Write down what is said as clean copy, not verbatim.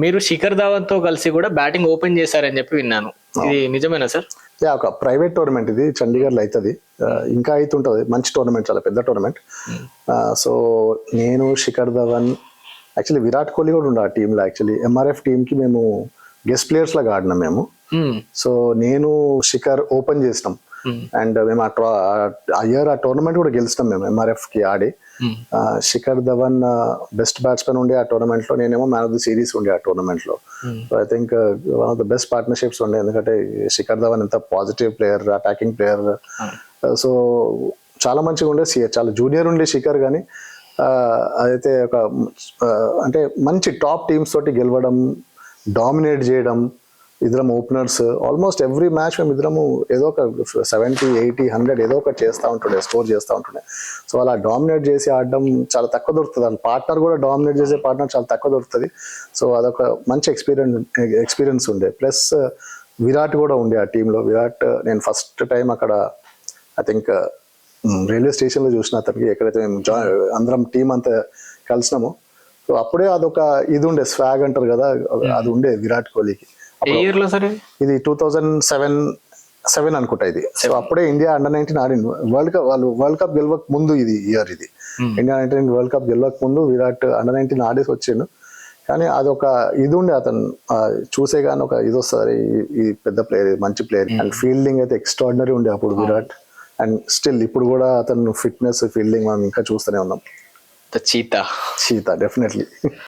మీరు శిఖర్ ధావన్ తో కలిసి కూడా బ్యాటింగ్ ఓపెన్ చేశారని చెప్పి విన్నాను. ఇది నిజమేనా సార్? ఒక ప్రైవేట్ టోర్నమెంట్ ఇది చండీగఢ్లో అవుతుంది. ఇంకా అవుతుంటుంది, మంచి టోర్నమెంట్, చాలా పెద్ద టోర్నమెంట్. సో నేను, శిఖర్ ధవన్, యాక్చువల్లీ విరాట్ కోహ్లీ కూడా ఉండే ఆ టీంలో. యాక్చువల్లీ ఎంఆర్ఎఫ్ టీంకి మేము గెస్ట్ ప్లేయర్స్ లాగా ఆడినాం మేము. సో నేను, శిఖర్ ఓపెన్ చేసినాం. అండ్ మేము ఆ ఇయర్ ఆ టోర్నమెంట్ కూడా గెలిచినాం మేము ఎంఆర్ఎఫ్ కి ఆడి. శిఖర్ ధవన్ బెస్ట్ బ్యాట్స్మెన్ ఉండే ఆ టోర్నమెంట్ లో, నేనేమో మ్యాన్ ఆఫ్ ది సిరీస్ ఉండే ఆ టోర్నమెంట్ లో. So I think one of the best partnerships ఉండే, ఎందుకంటే శిఖర్ ధవన్ ఎంత positive player, attacking player. So చాలా మంచిగా ఉండే. చాలా జూనియర్ ఉండే శిఖర్, కానీ అదైతే ఒక అంటే మంచి టాప్ టీమ్స్ తోటి గెలవడం, డామినేట్ చేయడం. ఇద్దరం ఓపెనర్స్, ఆల్మోస్ట్ ఎవ్రీ మ్యాచ్ మేము ఇద్దరము ఏదో ఒక 70, 80, 100 ఏదో ఒకటి చేస్తూ ఉంటుండే, స్కోర్ చేస్తూ ఉంటుండే. సో అలా డామినేట్ చేసి ఆడడం చాలా తక్కువ దొరుకుతుంది. వాళ్ళ పార్ట్నర్ కూడా డామినేట్ చేసే పార్ట్నర్ చాలా తక్కువ దొరుకుతుంది. సో అదొక మంచి ఎక్స్పీరియన్స్ ఉండే. ప్లస్ విరాట్ కూడా ఉండే ఆ టీంలో. విరాట్ నేను ఫస్ట్ టైం అక్కడ ఐ థింక్ రైల్వే స్టేషన్లో చూసిన అతనికి, ఎక్కడైతే మేము అందరం టీం అంతా కలిసినాము. సో అప్పుడే అదొక ఇది ఉండే, స్వాగ్ అంటారు కదా, అది ఉండే విరాట్ కోహ్లీకి. ఇది 2007 అనుకుంటా ఇది. సో అప్పుడే ఇండియా అండర్-19 ఆడింది. వరల్డ్ కప్ గెలవక ముందు ఇది ఇయర్. ఇది ఇండియా వరల్డ్ కప్ గెలవక ముందు విరాట్ అండర్-19 ఆడేసి వచ్చిండు. కానీ అదొక ఇది ఉండే, అతను చూసే కానీ ఒక ఇది వస్తుంది, ఈ పెద్ద ప్లేయర్, మంచి ప్లేయర్. అండ్ ఫీల్డింగ్ అయితే ఎక్స్ట్రాడినరీ ఉండే అప్పుడు విరాట్. అండ్ స్టిల్ ఇప్పుడు కూడా అతను ఫిట్నెస్, ఫీల్డింగ్ మనం ఇంకా చూస్తూనే ఉన్నాం. Cheetah definitely.